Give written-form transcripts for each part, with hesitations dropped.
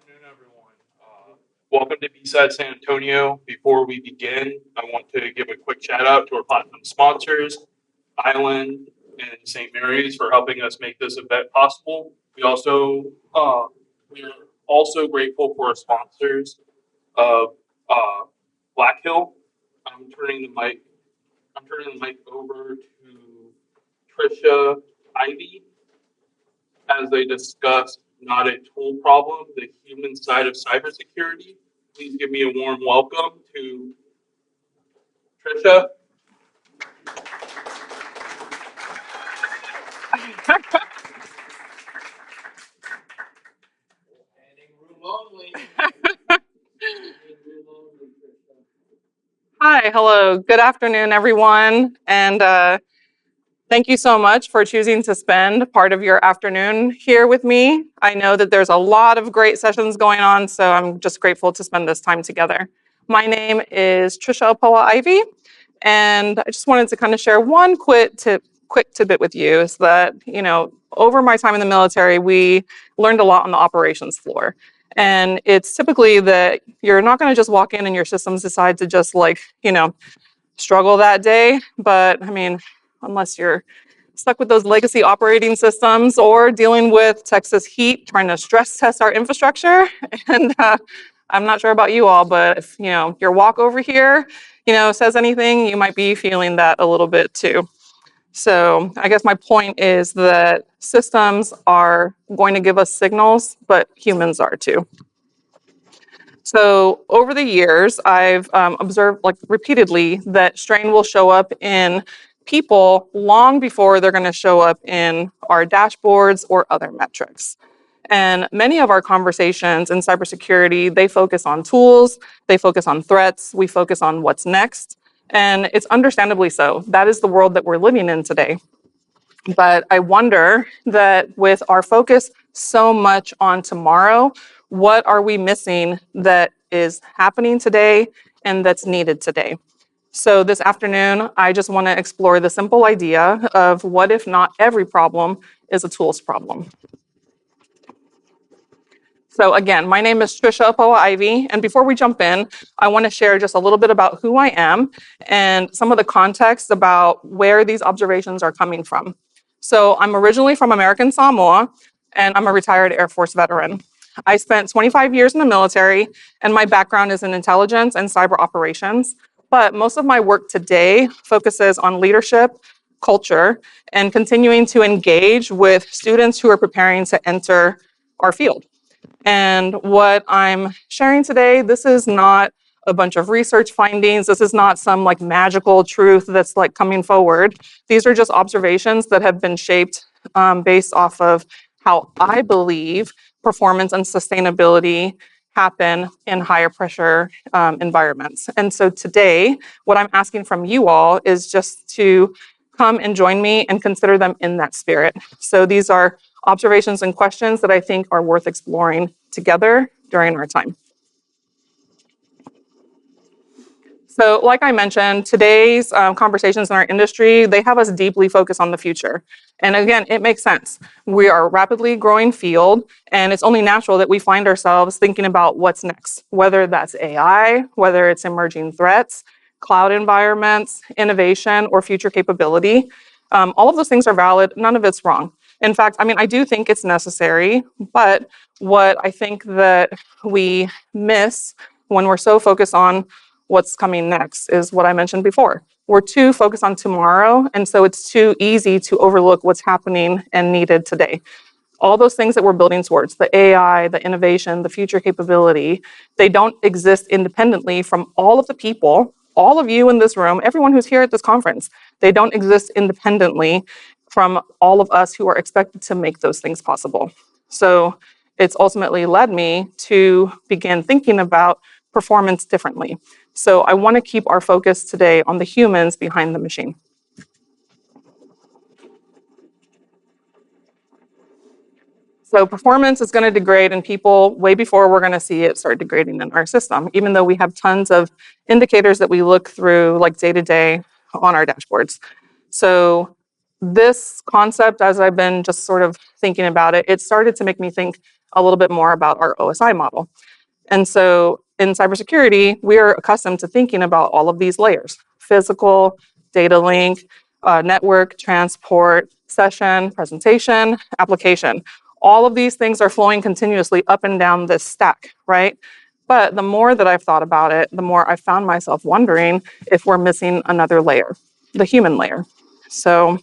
afternoon, everyone. Welcome to BSides San Antonio. Before we begin, I want to give a quick shout out to our platinum sponsors, Island and St. Mary's, for helping us make this event possible. We are also grateful for our sponsors of Black Hill. I'm turning the mic. I'm turning the mic over to Trisha Ivy as they discuss not a tool problem, the human side of cybersecurity. Please give me a warm welcome to Trisha. Hi, hello, good afternoon, everyone. And thank you so much for choosing to spend part of your afternoon here with me. I know that there's a lot of great sessions going on, so I'm just grateful to spend this time together. My name is Trisha Apoua Ivy, and I just wanted to kind of share one quick tidbit with you is that, over my time in the military, we learned a lot on the operations floor. And it's typically that you're not going to just walk in and your systems decide to just struggle that day. But I mean, unless you're stuck with those legacy operating systems or dealing with Texas heat, trying to stress test our infrastructure. And I'm not sure about you all, but if your walk over here, says anything, you might be feeling that a little bit too. So I guess my point is that systems are going to give us signals, but humans are too. So over the years, I've observed repeatedly that strain will show up in people long before they're going to show up in our dashboards or other metrics. And many of our conversations in cybersecurity, they focus on tools, they focus on threats, we focus on what's next. And it's understandably so. That is the world that we're living in today. But I wonder that with our focus so much on tomorrow, what are we missing that is happening today and that's needed today? So this afternoon, I just want to explore the simple idea of what if not every problem is a tools problem. So again, my name is Trisha Apoua Ivy, and before we jump in, I want to share just a little bit about who I am and some of the context about where these observations are coming from. So I'm originally from American Samoa, and I'm a retired Air Force veteran. I spent 25 years in the military, and my background is in intelligence and cyber operations, but most of my work today focuses on leadership, culture, and continuing to engage with students who are preparing to enter our field. And what I'm sharing today, this is not a bunch of research findings. This is not some magical truth that's coming forward. These are just observations that have been shaped based off of how I believe performance and sustainability happen in higher pressure environments. And so today, what I'm asking from you all is just to come and join me and consider them in that spirit. So these are observations and questions that I think are worth exploring together during our time. So like I mentioned, today's conversations in our industry, they have us deeply focused on the future. And again, it makes sense. We are a rapidly growing field, and it's only natural that we find ourselves thinking about what's next, whether that's AI, whether it's emerging threats, cloud environments, innovation, or future capability. All of those things are valid. None of it's wrong. In fact, I do think it's necessary, but what I think that we miss when we're so focused on what's coming next is what I mentioned before. We're too focused on tomorrow, and so it's too easy to overlook what's happening and needed today. All those things that we're building towards, the AI, the innovation, the future capability, they don't exist independently from all of the people, all of you in this room, everyone who's here at this conference. They don't exist independently from all of us who are expected to make those things possible. So it's ultimately led me to begin thinking about performance differently. So I want to keep our focus today on the humans behind the machine. So performance is going to degrade in people way before we're going to see it start degrading in our system, even though we have tons of indicators that we look through day to day on our dashboards. So this concept, as I've been just sort of thinking about it, it started to make me think a little bit more about our OSI model. And so in cybersecurity, we are accustomed to thinking about all of these layers: physical, data link, network, transport, session, presentation, application. All of these things are flowing continuously up and down this stack, right? But the more that I've thought about it, the more I found myself wondering if we're missing another layer, the human layer. So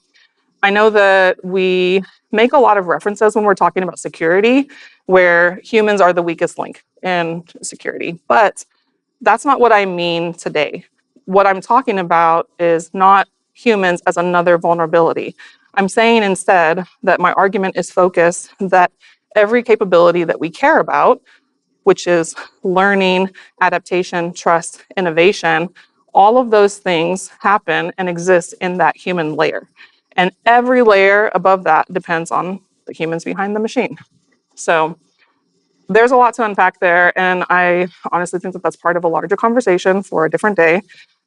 I know that we make a lot of references when we're talking about security, where humans are the weakest link in security, but that's not what I mean today. What I'm talking about is not humans as another vulnerability. I'm saying instead that my argument is focused that every capability that we care about, which is learning, adaptation, trust, innovation, all of those things happen and exist in that human layer. And every layer above that depends on the humans behind the machine. So there's a lot to unpack there, and I honestly think that that's part of a larger conversation for a different day,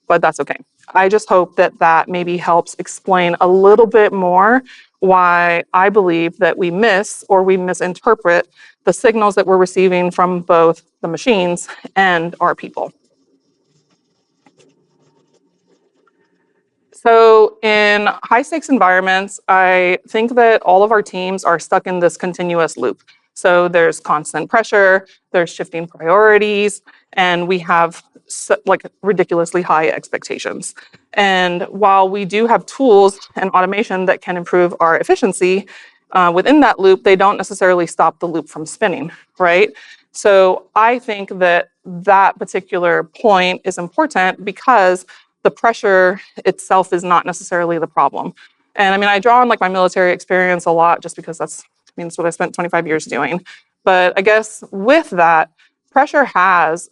but that's okay. I just hope that that maybe helps explain a little bit more why I believe that we miss or we misinterpret the signals that we're receiving from both the machines and our people. So in high stakes environments, I think that all of our teams are stuck in this continuous loop. So there's constant pressure, there's shifting priorities, and we have like ridiculously high expectations. And while we do have tools and automation that can improve our efficiency, within that loop, they don't necessarily stop the loop from spinning, right? So I think that that particular point is important because the pressure itself is not necessarily the problem. And I mean, I draw on like my military experience a lot just because that's what I spent 25 years doing. But I guess with that, pressure has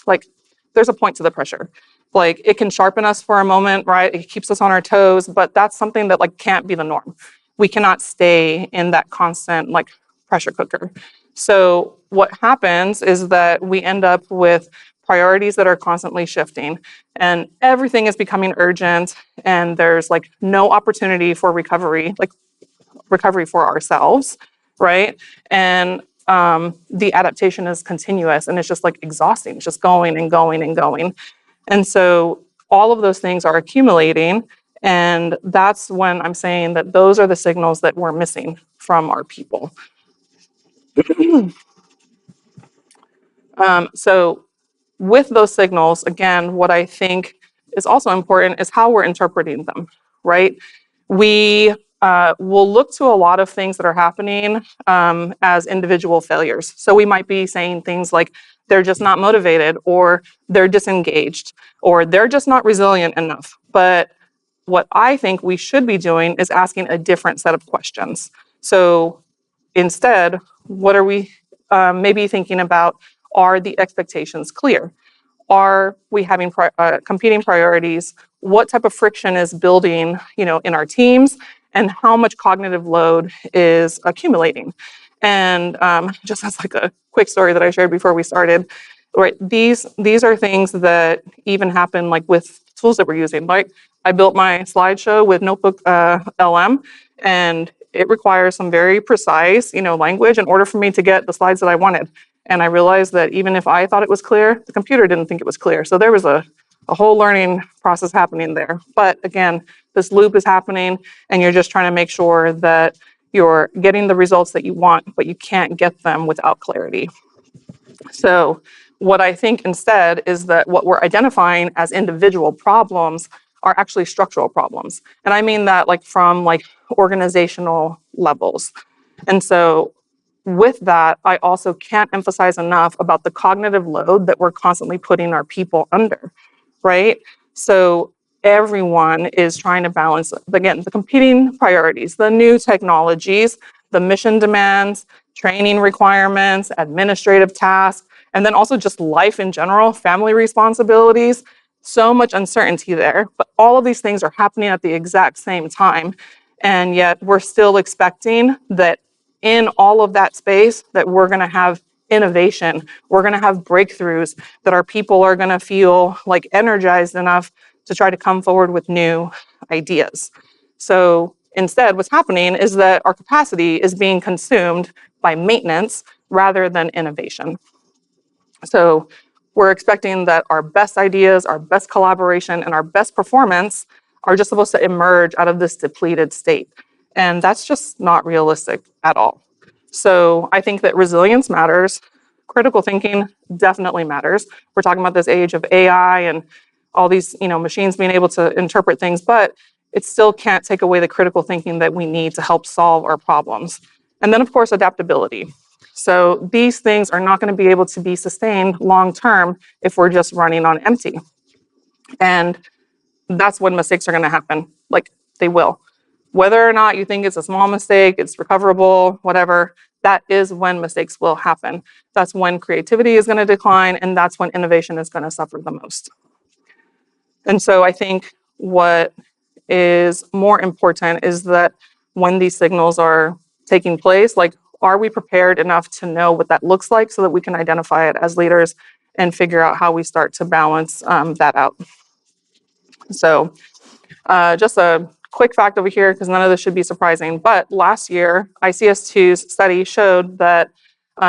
like there's a point to the pressure. Like it can sharpen us for a moment, right? It keeps us on our toes, but that's something that like can't be the norm. We cannot stay in that constant like pressure cooker. So what happens is that we end up with priorities that are constantly shifting and everything is becoming urgent and there's like no opportunity for recovery, like recovery for ourselves, right? And the adaptation is continuous and it's just like exhausting. It's just going and going and going. And so all of those things are accumulating. And that's when I'm saying that those are the signals that we're missing from our people. So with those signals, again, what I think is also important is how we're interpreting them, right? We will look to a lot of things that are happening as individual failures. So we might be saying things like, they're just not motivated, or they're disengaged, or they're just not resilient enough. But what I think we should be doing is asking a different set of questions. So instead, what are we maybe thinking about? Are the expectations clear? Are we having competing priorities? What type of friction is building, in our teams, and how much cognitive load is accumulating? And just as like a quick story that I shared before we started, right? These are things that even happen like with tools that we're using. Like I built my slideshow with Notebook LM, and it requires some very precise, language in order for me to get the slides that I wanted. And I realized that even if I thought it was clear, the computer didn't think it was clear. So there was a whole learning process happening there. But again, this loop is happening and you're just trying to make sure that you're getting the results that you want, but you can't get them without clarity. So what I think instead is that what we're identifying as individual problems are actually structural problems. And I mean that like from like organizational levels. And so with that, I also can't emphasize enough about the cognitive load that we're constantly putting our people under, right? So everyone is trying to balance, again, the competing priorities, the new technologies, the mission demands, training requirements, administrative tasks, and then also just life in general, family responsibilities. So much uncertainty there, but all of these things are happening at the exact same time. And yet we're still expecting that in all of that space that we're going to have innovation, we're going to have breakthroughs, that our people are going to feel like energized enough to try to come forward with new ideas. So instead, what's happening is that our capacity is being consumed by maintenance rather than innovation. So we're expecting that our best ideas, our best collaboration, and our best performance are just supposed to emerge out of this depleted state. And that's just not realistic at all. So I think that resilience matters. Critical thinking definitely matters. We're talking about this age of AI and all these, machines being able to interpret things, but it still can't take away the critical thinking that we need to help solve our problems. And then, of course, adaptability. So these things are not going to be able to be sustained long term if we're just running on empty. And that's when mistakes are going to happen. Like, they will. Whether or not you think it's a small mistake, it's recoverable, whatever, that is when mistakes will happen. That's when creativity is going to decline, and that's when innovation is going to suffer the most. And so I think what is more important is that when these signals are taking place, like, are we prepared enough to know what that looks like so that we can identify it as leaders and figure out how we start to balance that out? So just a quick fact over here, because none of this should be surprising, but last year, ICS2's study showed that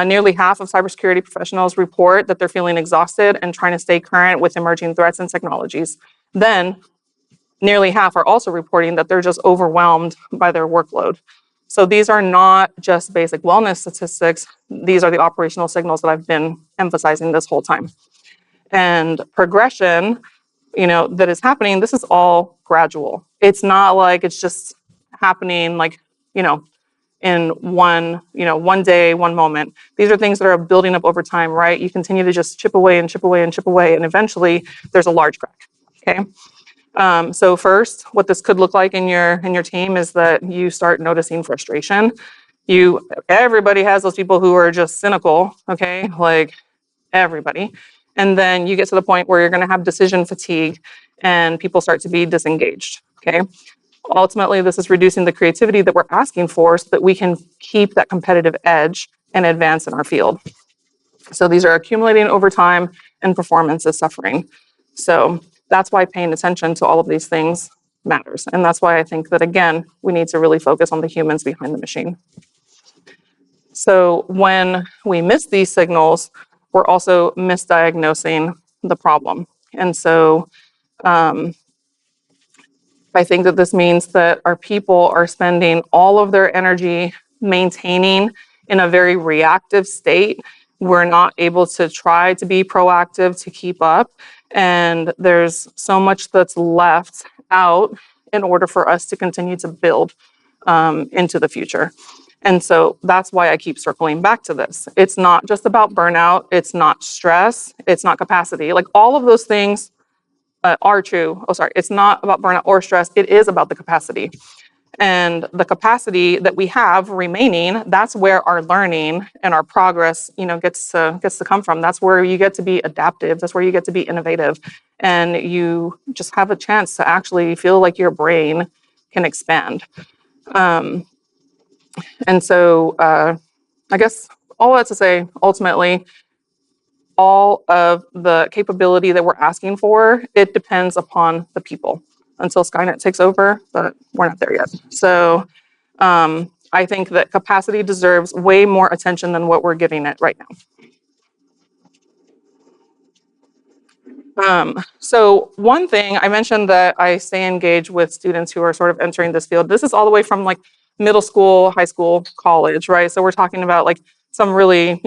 nearly half of cybersecurity professionals report that they're feeling exhausted and trying to stay current with emerging threats and technologies. Then nearly half are also reporting that they're just overwhelmed by their workload. So these are not just basic wellness statistics. These are the operational signals that I've been emphasizing this whole time. And progression, that is happening, this is all gradual. It's not like it's just happening like, in one day, one moment. These are things that are building up over time, right? You continue to just chip away and chip away and chip away, and eventually there's a large crack, okay? So first, what this could look like in your team is that you start noticing frustration. Everybody has those people who are just cynical, okay? Like, everybody. And then you get to the point where you're going to have decision fatigue and people start to be disengaged, okay? Ultimately, this is reducing the creativity that we're asking for so that we can keep that competitive edge and advance in our field. So these are accumulating over time and performance is suffering. So that's why paying attention to all of these things matters. And that's why I think that, again, we need to really focus on the humans behind the machine. So when we miss these signals, we're also misdiagnosing the problem. And so I think that this means that our people are spending all of their energy maintaining in a very reactive state. We're not able to try to be proactive to keep up. And there's so much that's left out in order for us to continue to build into the future. And so that's why I keep circling back to this. It's not just about burnout. It's not stress. It's not capacity. Like, all of those things are true. It's not about burnout or stress. It is about the capacity. And the capacity that we have remaining, that's where our learning and our progress, gets to come from. That's where you get to be adaptive. That's where you get to be innovative. And you just have a chance to actually feel like your brain can expand. And so I guess all that to say, ultimately, all of the capability that we're asking for, it depends upon the people until Skynet takes over, but we're not there yet. So I think that capacity deserves way more attention than what we're giving it right now. So one thing, I mentioned that I stay engaged with students who are sort of entering this field. This is all the way from like middle school, high school, college, right? So we're talking about like some really,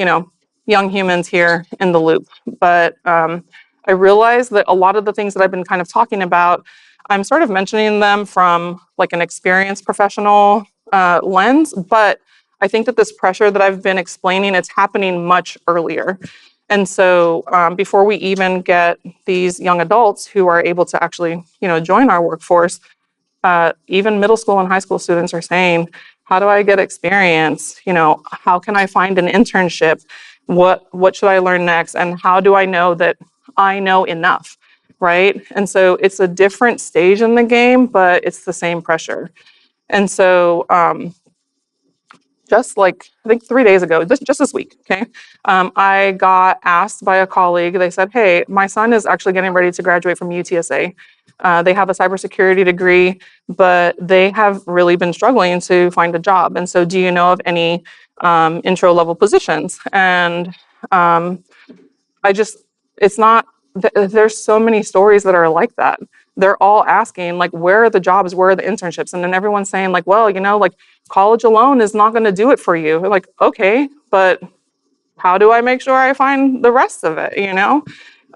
young humans here in the loop. But I realized that a lot of the things that I've been kind of talking about, I'm sort of mentioning them from like an experienced professional lens, but I think that this pressure that I've been explaining, it's happening much earlier. And so before we even get these young adults who are able to actually, join our workforce, even middle school and high school students are saying, how do I get experience? How can I find an internship? What should I learn next? And how do I know that I know enough, right? And so it's a different stage in the game, but it's the same pressure. And so just like, I think 3 days ago, just this week, okay, I got asked by a colleague, they said, hey, my son is actually getting ready to graduate from UTSA. They have a cybersecurity degree, but they have really been struggling to find a job. And so, do you know of any intro level positions? And I just, it's not, there's so many stories that are like that. They're all asking, like, where are the jobs? Where are the internships? And then everyone's saying, like, well, like college alone is not going to do it for you. We're like, okay, but how do I make sure I find the rest of it?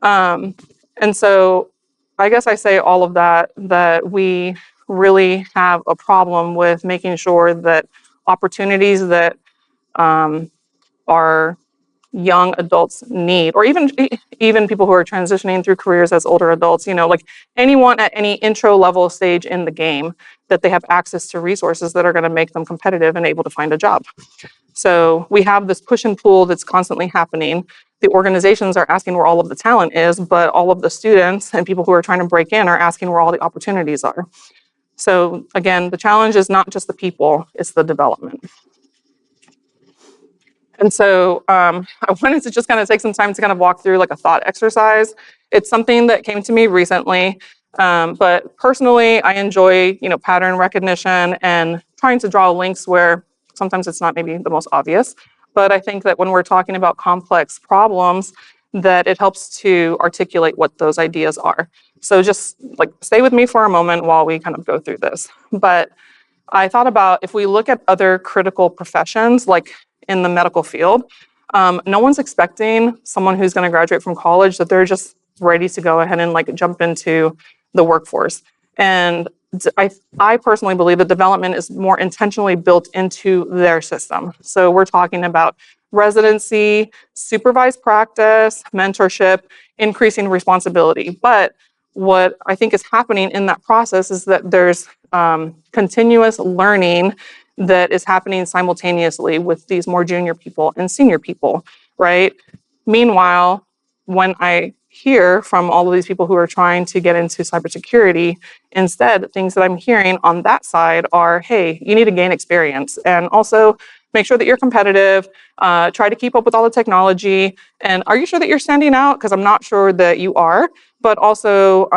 Um, and so I guess I say all of that we really have a problem with making sure that opportunities that are young adults need, or even people who are transitioning through careers as older adults, like anyone at any intro level stage in the game, that they have access to resources that are going to make them competitive and able to find a job. So we have this push and pull that's constantly happening. The organizations are asking where all of the talent is, but all of the students and people who are trying to break in are asking where all the opportunities are. So again, the challenge is not just the people, it's the development. And so I wanted to just kind of take some time to kind of walk through like a thought exercise. It's something that came to me recently, but personally, I enjoy, pattern recognition and trying to draw links where sometimes it's not maybe the most obvious. But I think that when we're talking about complex problems, that it helps to articulate what those ideas are. So just like stay with me for a moment while we kind of go through this. But I thought about if we look at other critical professions, like in the medical field, no one's expecting someone who's going to graduate from college that they're just ready to go ahead and like jump into the workforce. And I personally believe that development is more intentionally built into their system. So we're talking about residency, supervised practice, mentorship, increasing responsibility. But what I think is happening in that process is that there's continuous learning that is happening simultaneously with these more junior people and senior people, right? Meanwhile, when I hear from all of these people who are trying to get into cybersecurity, instead, things that I'm hearing on that side are, hey, you need to gain experience and also make sure that you're competitive, try to keep up with all the technology, and are you sure that you're standing out? Because I'm not sure that you are, but also,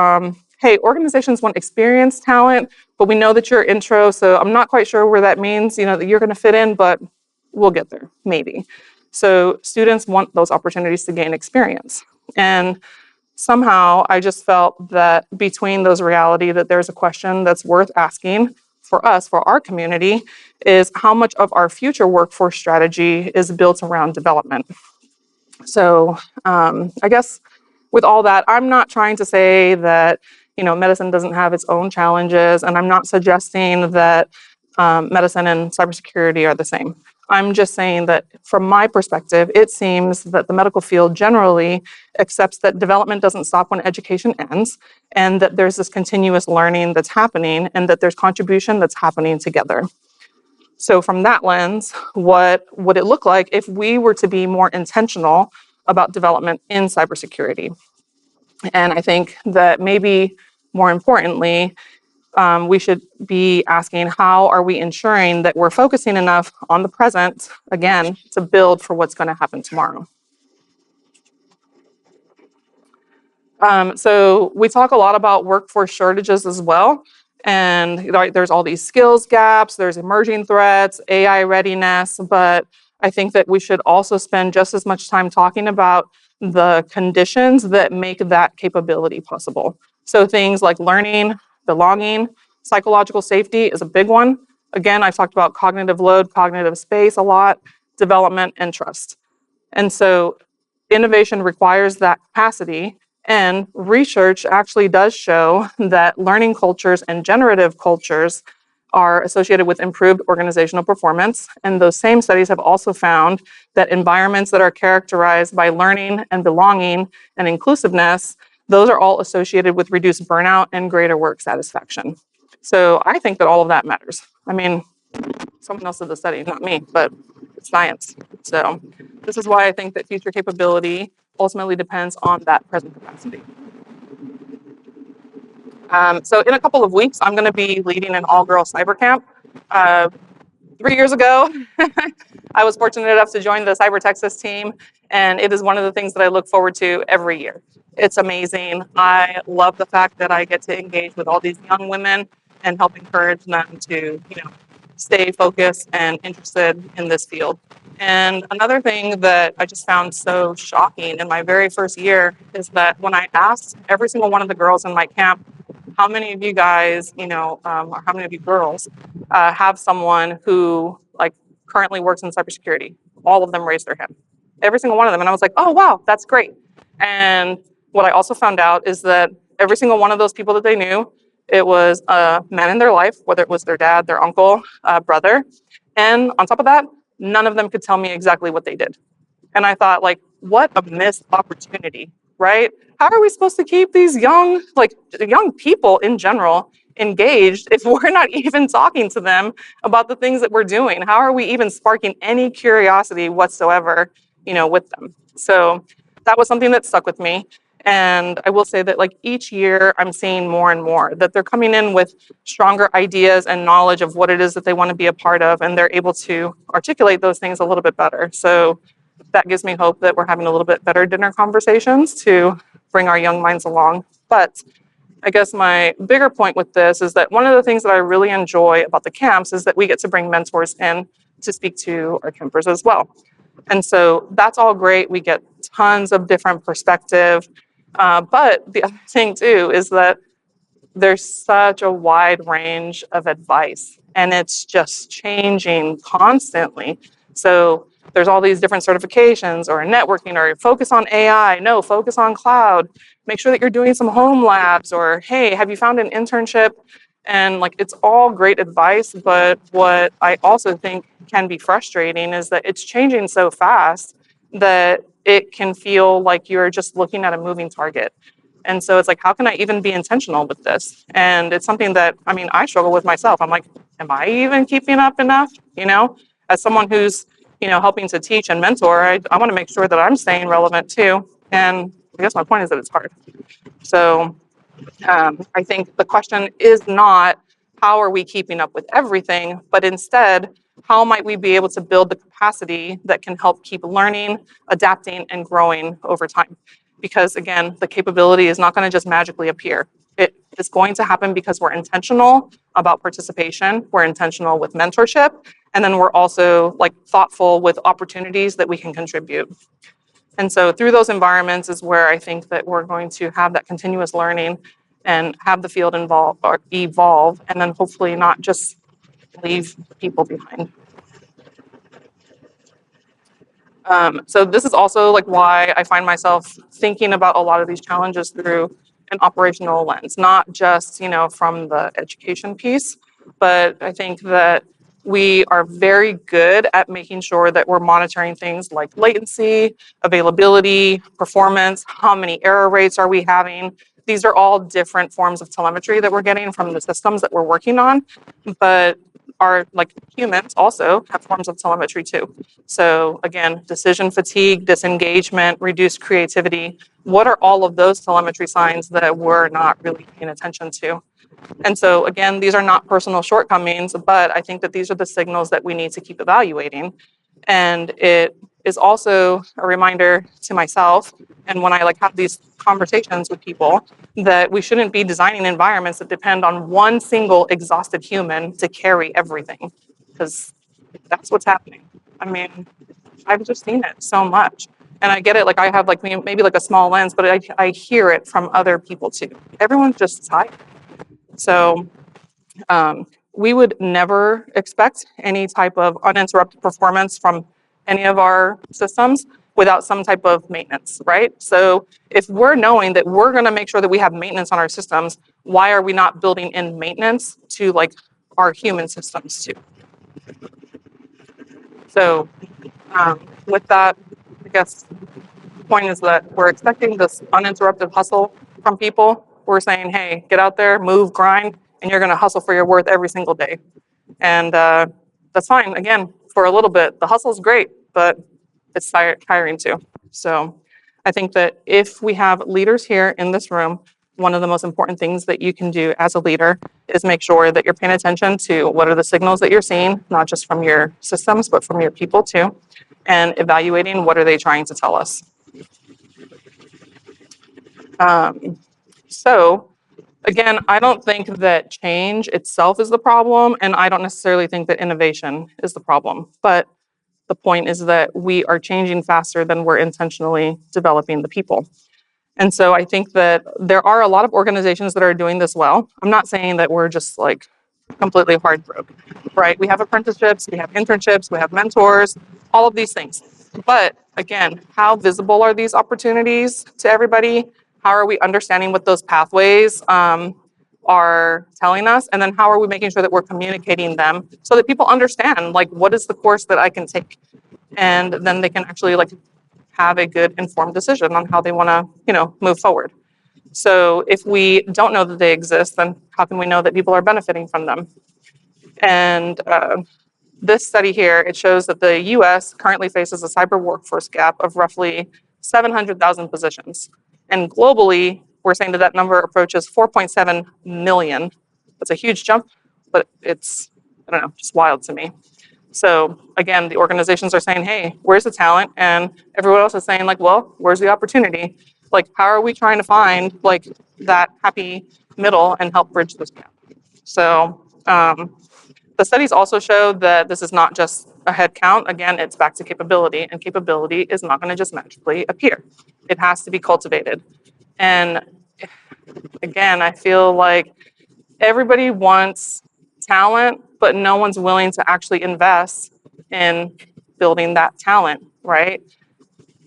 hey, organizations want experienced talent, but we know that you're intro, so I'm not quite sure where that means, that you're going to fit in, but we'll get there, maybe. So students want those opportunities to gain experience. And somehow I just felt that between those reality that there's a question that's worth asking for us, for our community, is how much of our future workforce strategy is built around development. So I guess with all that, I'm not trying to say that medicine doesn't have its own challenges, and I'm not suggesting that medicine and cybersecurity are the same. I'm just saying that from my perspective, it seems that the medical field generally accepts that development doesn't stop when education ends, and that there's this continuous learning that's happening, and that there's contribution that's happening together. So from that lens, what would it look like if we were to be more intentional about development in cybersecurity? And I think that maybe more importantly, we should be asking how are we ensuring that we're focusing enough on the present, again, to build for what's going to happen tomorrow. So we talk a lot about workforce shortages as well. And there's all these skills gaps, there's emerging threats, AI readiness, but I think that we should also spend just as much time talking about the conditions that make that capability possible. So things like learning, belonging, psychological safety is a big one. Again, I've talked about cognitive load, cognitive space a lot, development, and trust. And so innovation requires that capacity. And research actually does show that learning cultures and generative cultures are associated with improved organizational performance. And those same studies have also found that environments that are characterized by learning and belonging and inclusiveness, those are all associated with reduced burnout and greater work satisfaction. So I think that all of that matters. I mean, someone else did the study, not me, but it's science. So this is why I think that future capability ultimately depends on that present capacity. So in a couple of weeks, I'm going to be leading an all-girl cyber camp. 3 years ago, I was fortunate enough to join the Cyber Texas team, and it is one of the things that I look forward to every year. It's amazing. I love the fact that I get to engage with all these young women and help encourage them to, stay focused and interested in this field. And another thing that I just found so shocking in my very first year is that when I asked every single one of the girls in my camp, how many of you guys, or how many of you girls have someone who like currently works in cybersecurity? All of them raised their hand. Every single one of them. And I was like, oh, wow, that's great. And what I also found out is that every single one of those people that they knew, it was a man in their life, whether it was their dad, their uncle, brother. And on top of that, none of them could tell me exactly what they did. And I thought, like, what a missed opportunity, right? How are we supposed to keep these young people in general engaged if we're not even talking to them about the things that we're doing? How are we even sparking any curiosity whatsoever, with them? So that was something that stuck with me. And I will say that like each year I'm seeing more and more that they're coming in with stronger ideas and knowledge of what it is that they want to be a part of, and they're able to articulate those things a little bit better. So that gives me hope that we're having a little bit better dinner conversations to bring our young minds along. But I guess my bigger point with this is that one of the things that I really enjoy about the camps is that we get to bring mentors in to speak to our campers as well. And so that's all great. We get tons of different perspective. But the other thing too is that there's such a wide range of advice, and it's just changing constantly. So there's all these different certifications or networking or focus on AI, no, focus on cloud, make sure that you're doing some home labs, or hey, have you found an internship? And like, it's all great advice, but what I also think can be frustrating is that it's changing so fast that it can feel like you're just looking at a moving target. And so it's like, how can I even be intentional with this? And it's something that, I struggle with myself. I'm like, am I even keeping up enough? As someone who's, helping to teach and mentor, I want to make sure that I'm staying relevant too. And I guess my point is that it's hard. So I think the question is not how are we keeping up with everything, but instead, how might we be able to build the capacity that can help keep learning, adapting, and growing over time? Because again, the capability is not going to just magically appear. It is going to happen because we're intentional about participation, we're intentional with mentorship, and then we're also like thoughtful with opportunities that we can contribute. And so through those environments is where I think that we're going to have that continuous learning and have the field evolve, and then hopefully not just leave people behind. So this is also like why I find myself thinking about a lot of these challenges through an operational lens, not just, from the education piece, but I think that we are very good at making sure that we're monitoring things like latency, availability, performance, how many error rates are we having. These are all different forms of telemetry that we're getting from the systems that we're working on, but our humans also have forms of telemetry too. So again, decision fatigue, disengagement, reduced creativity. What are all of those telemetry signs that we're not really paying attention to? And so again, these are not personal shortcomings, but I think that these are the signals that we need to keep evaluating. And it is also a reminder to myself, and when I have these conversations with people, that we shouldn't be designing environments that depend on one single exhausted human to carry everything, because that's what's happening. I've just seen it so much. And I get it, I have maybe a small lens, but I hear it from other people too. Everyone's just tired. So we would never expect any type of uninterrupted performance from any of our systems without some type of maintenance, right? So if we're knowing that we're going to make sure that we have maintenance on our systems, why are we not building in maintenance to our human systems too? So with that, I guess the point is that we're expecting this uninterrupted hustle from people. We're saying, hey, get out there, move, grind, and you're going to hustle for your worth every single day. And that's fine. Again, for a little bit, the hustle's great, but it's tiring too. So I think that if we have leaders here in this room one of the most important things that you can do as a leader is make sure that you're paying attention to what are the signals that you're seeing, not just from your systems, but from your people too, and evaluating what are they trying to tell us. So again, I don't think that change itself is the problem, and I don't necessarily think that innovation is the problem. But the point is that we are changing faster than we're intentionally developing the people. And so I think that there are a lot of organizations that are doing this well. I'm not saying that we're just like completely hard broke, right? We have apprenticeships, we have internships, we have mentors, all of these things. But again, how visible are these opportunities to everybody? How are we understanding what those pathways are telling us? And then how are we making sure that we're communicating them so that people understand, like, what is the course that I can take? And then they can actually like have a good informed decision on how they want to, move forward. So if we don't know that they exist, then how can we know that people are benefiting from them? And this study here, it shows that the US currently faces a cyber workforce gap of roughly 700,000 positions. And globally, we're saying that that number approaches 4.7 million. That's a huge jump, but it's, I don't know, just wild to me. So again, the organizations are saying, hey, where's the talent? And everyone else is saying, like, well, where's the opportunity? Like, how are we trying to find like that happy middle and help bridge this gap? So the studies also show that this is not just a head count. Again, it's back to capability, and capability is not going to just magically appear. It has to be cultivated. And again, I feel like everybody wants talent, but no one's willing to actually invest in building that talent, right?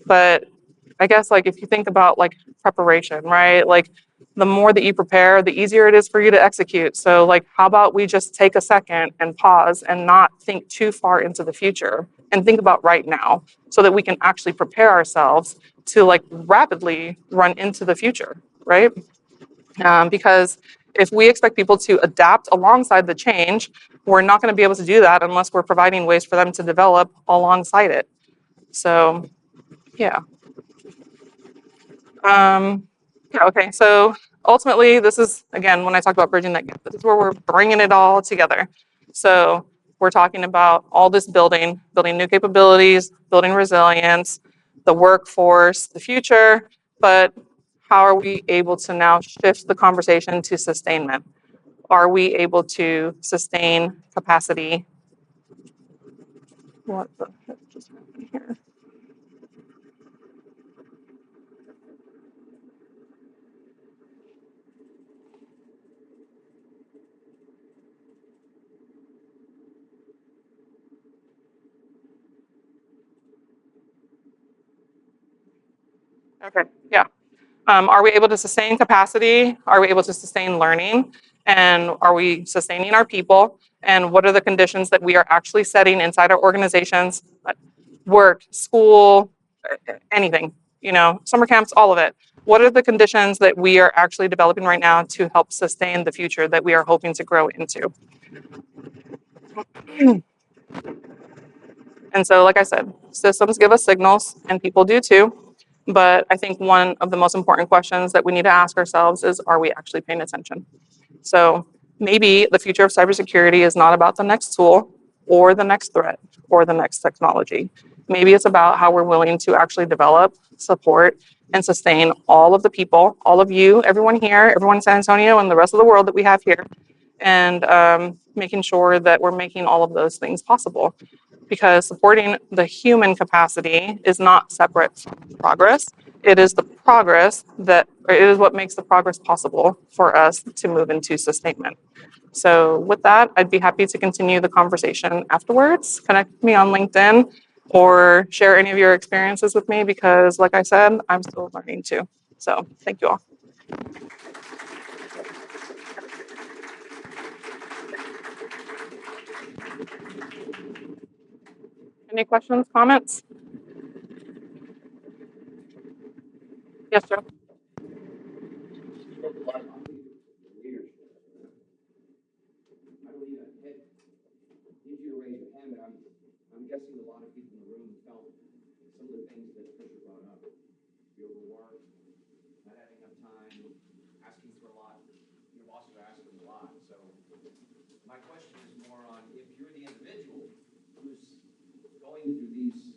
But I guess like if you think about like preparation, right? Like the more that you prepare, the easier it is for you to execute. So like how about we just take a second and pause and not think too far into the future and think about right now so that we can actually prepare ourselves to like rapidly run into the future, right? Because if we expect people to adapt alongside the change, we're not going to be able to do that unless we're providing ways for them to develop alongside it. So, yeah. Okay, so ultimately, this is, again, when I talk about bridging that gap, this is where we're bringing it all together. So we're talking about all this building new capabilities, building resilience, the workforce, the future, but how are we able to now shift the conversation to sustainment? Are we able to sustain capacity? What the heck just happened here? Okay, yeah. Are we able to sustain capacity? Are we able to sustain learning? And are we sustaining our people? And what are the conditions that we are actually setting inside our organizations, work, school, anything, summer camps, all of it. What are the conditions that we are actually developing right now to help sustain the future that we are hoping to grow into? And so, like I said, systems give us signals and people do too. But I think one of the most important questions that we need to ask ourselves is, are we actually paying attention? So maybe the future of cybersecurity is not about the next tool or the next threat or the next technology. Maybe it's about how we're willing to actually develop, support, and sustain all of the people, all of you, everyone here, everyone in San Antonio, and the rest of the world that we have here, and making sure that we're making all of those things possible. Because supporting the human capacity is not separate from progress. It is the progress it is what makes the progress possible for us to move into sustainment. So with that, I'd be happy to continue the conversation afterwards. Connect with me on LinkedIn or share any of your experiences with me because, like I said, I'm still learning too. So thank you all. Any questions, comments? Yes, Joe. Need you to raise your hand, but I'm guessing a lot of people in the room felt some of the things that Trisha brought up. You're overworked, not having enough time, asking on. So my question is more on if you're the individual who's going through these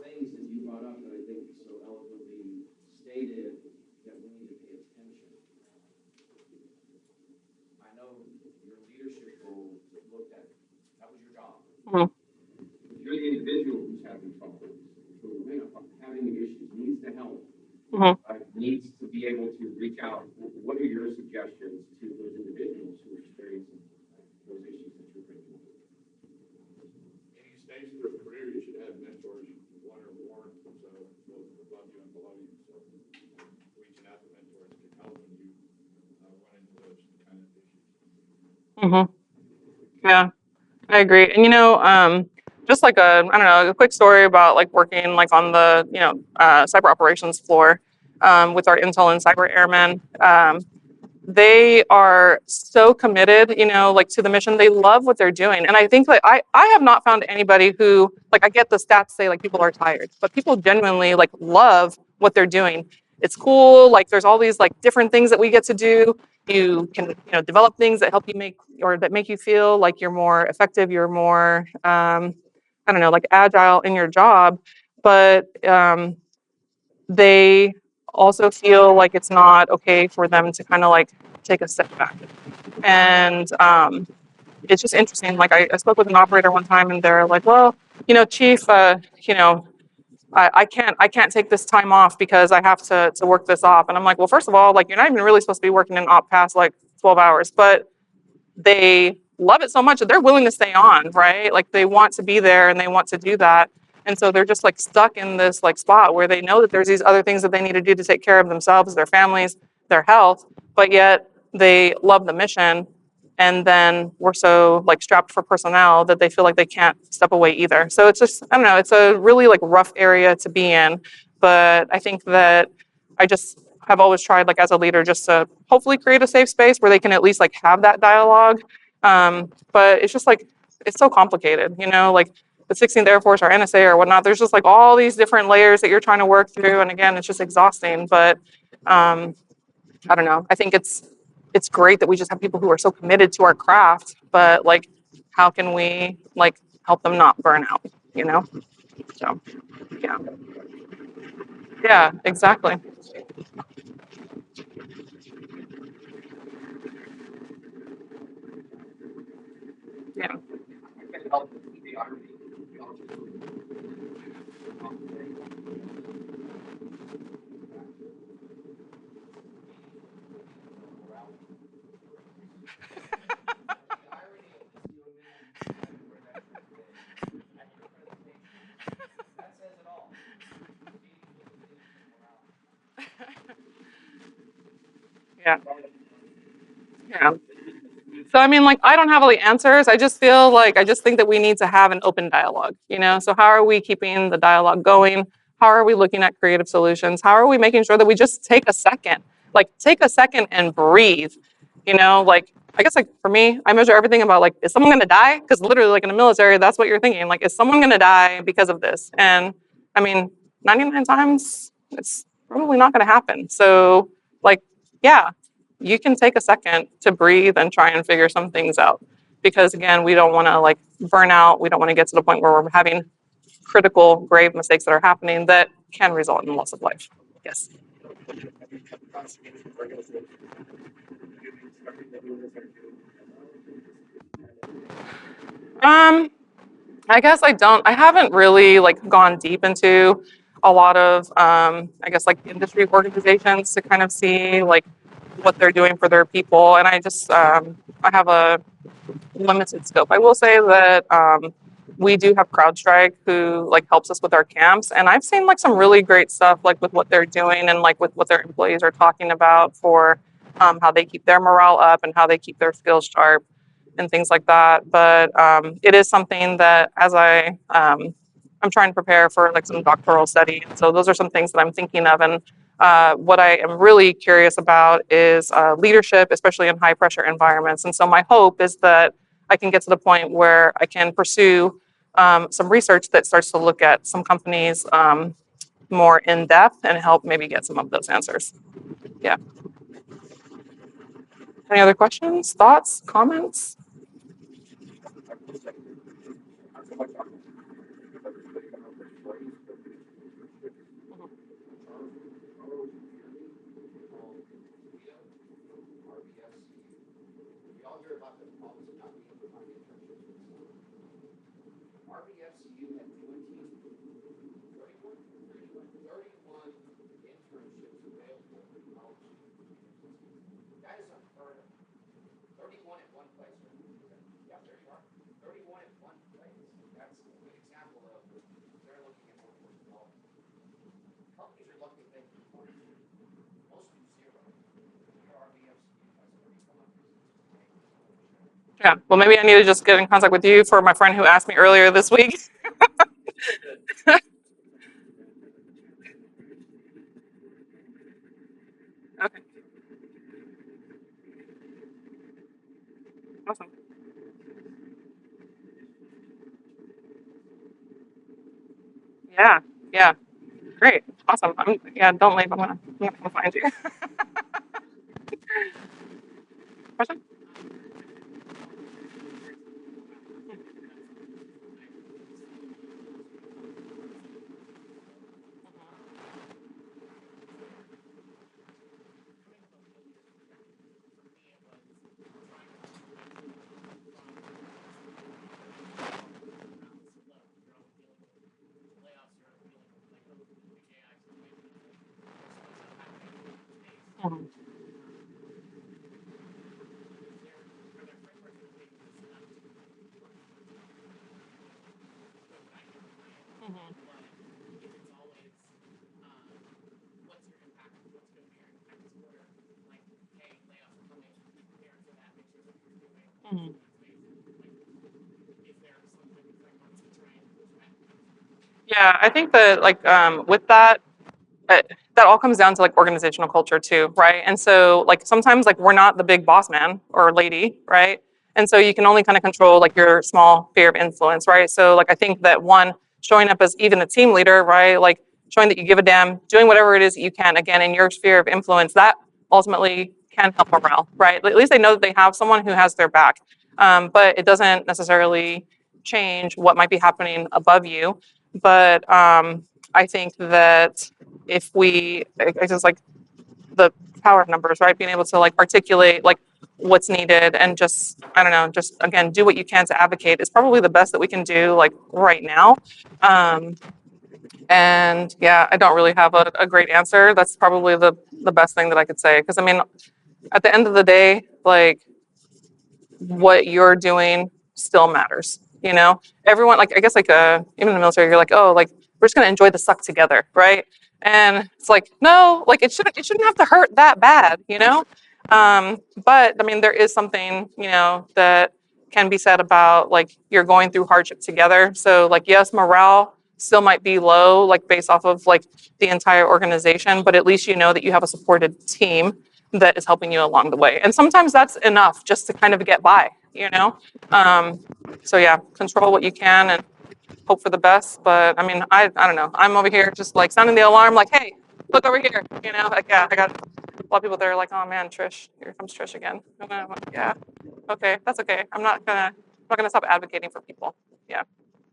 things that you brought up that I think so eloquently stated that we need to pay attention. I know your leadership role looked at, that was your job. Mhm. If you're the individual who's having trouble, who having issues, needs to help, Mhm. needs to be able to reach out, what are your suggestions to those individuals who are experiencing those issues that you're bringing up? Any stage of their career, you should have mentors, one or more, so both above you and below you. So reaching out to mentors can help when you run into those kind of issues. Mhm. Yeah, I agree. And just like I don't know, a quick story about like working like on the cyber operations floor with our intel and cyber airmen. They are so committed, like to the mission. They love what they're doing. And I think that I have not found anybody who, like, I get the stats say like people are tired, but people genuinely like love what they're doing. It's cool. Like there's all these like different things that we get to do. You can, develop things that help you make or that make you feel like you're more effective. You're more, I don't know, like agile in your job. But they also feel like it's not okay for them to kind of like take a step back. And it's just interesting. Like I spoke with an operator one time and they're like, well, chief, I can't take this time off because I have to work this op. And I'm like, well, first of all, like you're not even really supposed to be working an op past like 12 hours, but they love it so much that they're willing to stay on, right? Like they want to be there and they want to do that. And so they're just like stuck in this like spot where they know that there's these other things that they need to do to take care of themselves, their families, their health, but yet they love the mission. And then we're so like strapped for personnel that they feel like they can't step away either. So it's just, I don't know, it's a really like rough area to be in. But I think that I just have always tried like as a leader just to hopefully create a safe space where they can at least like have that dialogue. But it's just like, it's so complicated, like the 16th Air Force or NSA or whatnot, there's just like all these different layers that you're trying to work through. And again, it's just exhausting, but I don't know. I think it's great that we just have people who are so committed to our craft, but like, how can we like help them not burn out, So, yeah. Yeah, exactly. Yeah. Can help the Army. Yeah. Yeah. So I mean, like, I don't have all the answers. I just feel like I just think that we need to have an open dialogue, So how are we keeping the dialogue going? How are we looking at creative solutions? How are we making sure that we just take a second, like take a second and breathe? Like I guess like for me, I measure everything about like, is someone gonna die? Because literally like in the military, that's what you're thinking. Like, is someone gonna die because of this? And I mean, 99 times it's probably not gonna happen. So like, yeah, you can take a second to breathe and try and figure some things out. Because again, we don't want to like burn out. We don't want to get to the point where we're having critical, grave mistakes that are happening that can result in loss of life. Yes. Um, I guess I haven't really like gone deep into a lot of I guess like industry organizations to kind of see like what they're doing for their people. And I have a limited scope. I will say that we do have CrowdStrike who like helps us with our camps, and I've seen like some really great stuff like with what they're doing and like with what their employees are talking about for how they keep their morale up and how they keep their skills sharp and things like that. But it is something that as I'm trying to prepare for like some doctoral study, so those are some things that I'm thinking of. And what I am really curious about is leadership, especially in high pressure environments. And so my hope is that I can get to the point where I can pursue some research that starts to look at some companies more in depth and help maybe get some of those answers. Yeah. Any other questions, thoughts, comments? We all hear about the problems of not being able to find internships. RBFCU had 31 internships available for college students. That is unheard of. 31 at one place. Yeah, there you are. 31 at one place. That's a good example of they're looking at workforce development. Companies are looking at things for 20. Most do zero. RBFCU has 31. Yeah, well, maybe I need to just get in contact with you for my friend who asked me earlier this week. Okay, awesome. Yeah, yeah, great, awesome. Yeah, don't leave. I'm gonna come find you. Question? Mhm. Mhm. Yeah, I think that like with that, uh, that all comes down to like organizational culture too, right? And so like sometimes like we're not the big boss man or lady, right? And so you can only kind of control like your small sphere of influence, right? So like I think that one, showing up as even a team leader, right? Like showing that you give a damn, doing whatever it is that you can, again, in your sphere of influence, that ultimately can help morale, right? At least they know that they have someone who has their back. But it doesn't necessarily change what might be happening above you. But I think that if we, I just like the power of numbers, right? Being able to like articulate like what's needed and just, I don't know, just again, do what you can to advocate is probably the best that we can do like right now. Um, and yeah, I don't really have a great answer. That's probably the best thing that I could say. Cause I mean, at the end of the day, like what you're doing still matters. You know, everyone like I guess like even in the military, you're like, oh, like we're just gonna enjoy the suck together, right? And it's like, no, like it shouldn't have to hurt that bad, you know. But I mean, there is something that can be said about like you're going through hardship together. So like yes, morale still might be low, like based off of like the entire organization, but at least you know that you have a supported team that is helping you along the way. And sometimes that's enough just to kind of get by, you know? So yeah, control what you can and hope for the best. But I mean, I don't know. I'm over here just like sounding the alarm, like, hey, look over here. You know, like yeah, I got a lot of people that are like, oh man, Trish, here comes Trish again. And I'm like, yeah, okay, that's okay. I'm not gonna stop advocating for people. Yeah.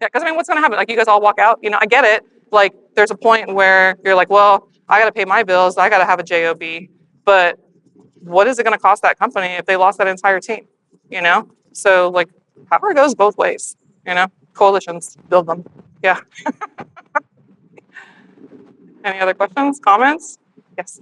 Yeah, because I mean, what's gonna happen? Like you guys all walk out, I get it. Like there's a point where you're like, well, I gotta pay my bills, I gotta have a job. But what is it going to cost that company if they lost that entire team? So like power goes both ways. Coalitions build them. Yeah. Any other questions, comments? Yes.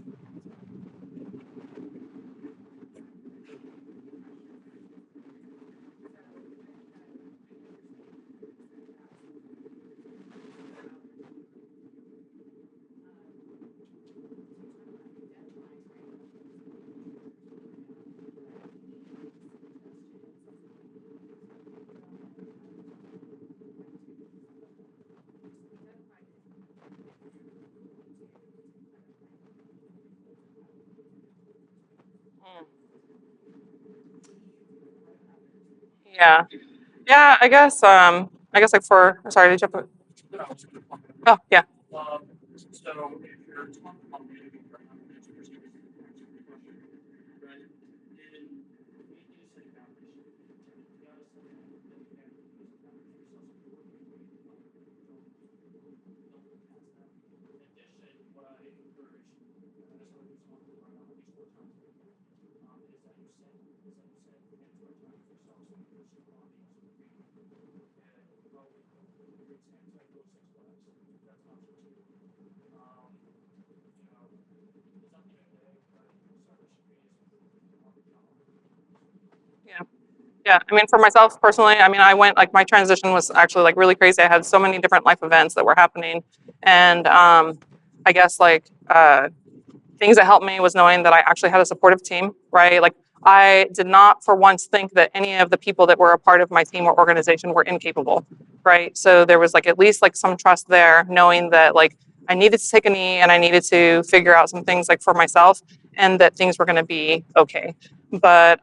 Mm. Yeah. Yeah. I guess like sorry, did you have oh yeah. Yeah. Yeah, I mean, for myself personally, I mean, I went like my transition was actually like really crazy. I had so many different life events that were happening, and I guess like things that helped me was knowing that I actually had a supportive team, right? Like I did not for once think that any of the people that were a part of my team or organization were incapable, right? So there was like at least like some trust there, knowing that like I needed to take a knee and I needed to figure out some things like for myself and that things were going to be okay. But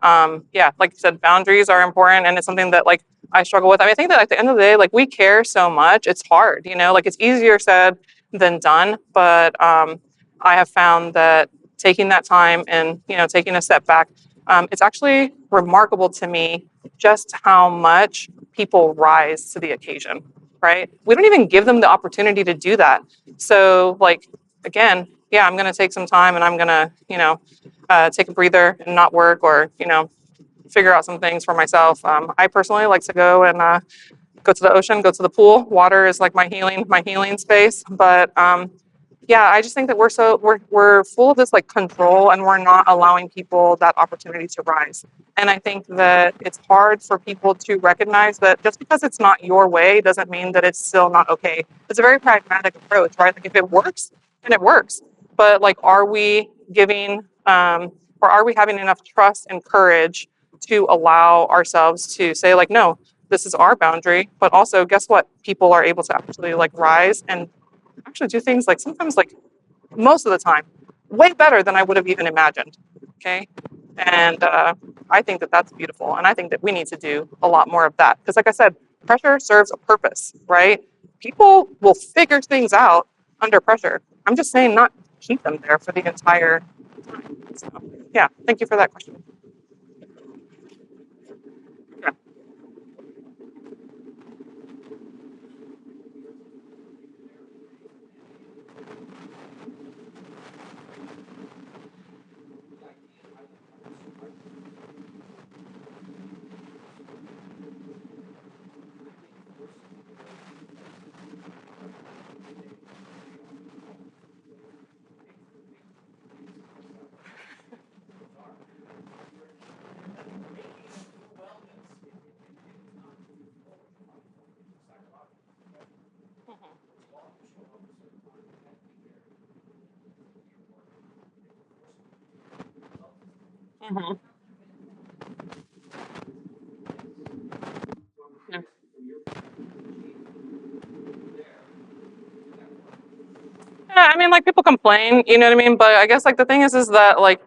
yeah, like you said, boundaries are important and it's something that like I struggle with. I mean, I think that at the end of the day, like we care so much, it's hard, you know, like it's easier said than done. But I have found that taking that time and taking a step back, it's actually remarkable to me just how much people rise to the occasion. Right? We don't even give them the opportunity to do that. So, like again, yeah, I'm going to take some time and I'm going to take a breather and not work or figure out some things for myself. I personally like to go and go to the ocean, go to the pool. Water is like my healing space. But yeah, I just think that we're full of this like control, and we're not allowing people that opportunity to rise. And I think that it's hard for people to recognize that just because it's not your way doesn't mean that it's still not okay. It's a very pragmatic approach, right? Like if it works, then it works. But like, are we giving or are we having enough trust and courage to allow ourselves to say like, no, this is our boundary, but also guess what? People are able to actually like rise and actually do things like sometimes like most of the time way better than I would have even imagined. Okay. And I think that that's beautiful. And I think that we need to do a lot more of that. Because like I said, pressure serves a purpose, right? People will figure things out under pressure. I'm just saying not keep them there for the entire time. So, yeah, thank you for that question. Yeah. Mhm. Yeah. Yeah, I mean, like people complain, you know what I mean? But I guess like the thing is that like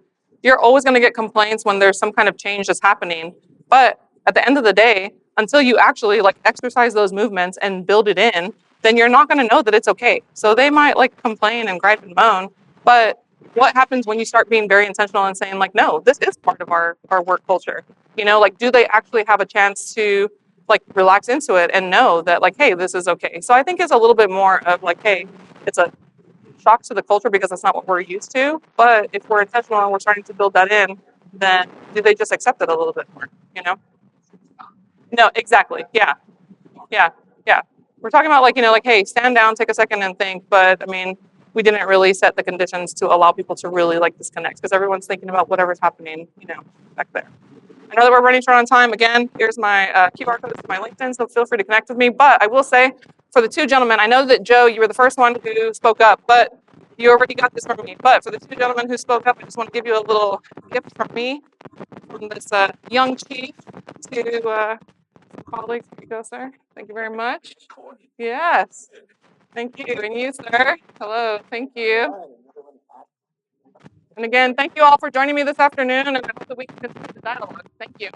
you're always going to get complaints when there's some kind of change that's happening. But at the end of the day, until you actually like exercise those movements and build it in, then you're not going to know that it's okay. So they might like complain and gripe and moan, but what happens when you start being very intentional and saying like, no, this is part of our work culture? You know, like do they actually have a chance to like relax into it and know that like, hey, this is okay? So I think it's a little bit more of like, hey, it's a shock to the culture because that's not what we're used to. But if we're intentional and we're starting to build that in, then do they just accept it a little bit more? You know? No, exactly. Yeah, yeah, yeah. We're talking about like like hey, stand down, take a second, and think. But I mean, we didn't really set the conditions to allow people to really like disconnect because everyone's thinking about whatever's happening, back there. I know that we're running short on time. Again, here's my QR code to my LinkedIn, so feel free to connect with me. But I will say, for the two gentlemen, I know that Joe, you were the first one who spoke up, but you already got this from me. But for the two gentlemen who spoke up, I just want to give you a little gift from me, from this young chief to colleagues. Here you go, sir. Thank you very much. Yes. Thank you. And you, sir. Hello. Thank you. And again, thank you all for joining me this afternoon, and I hope that we can continue the dialogue. Thank you.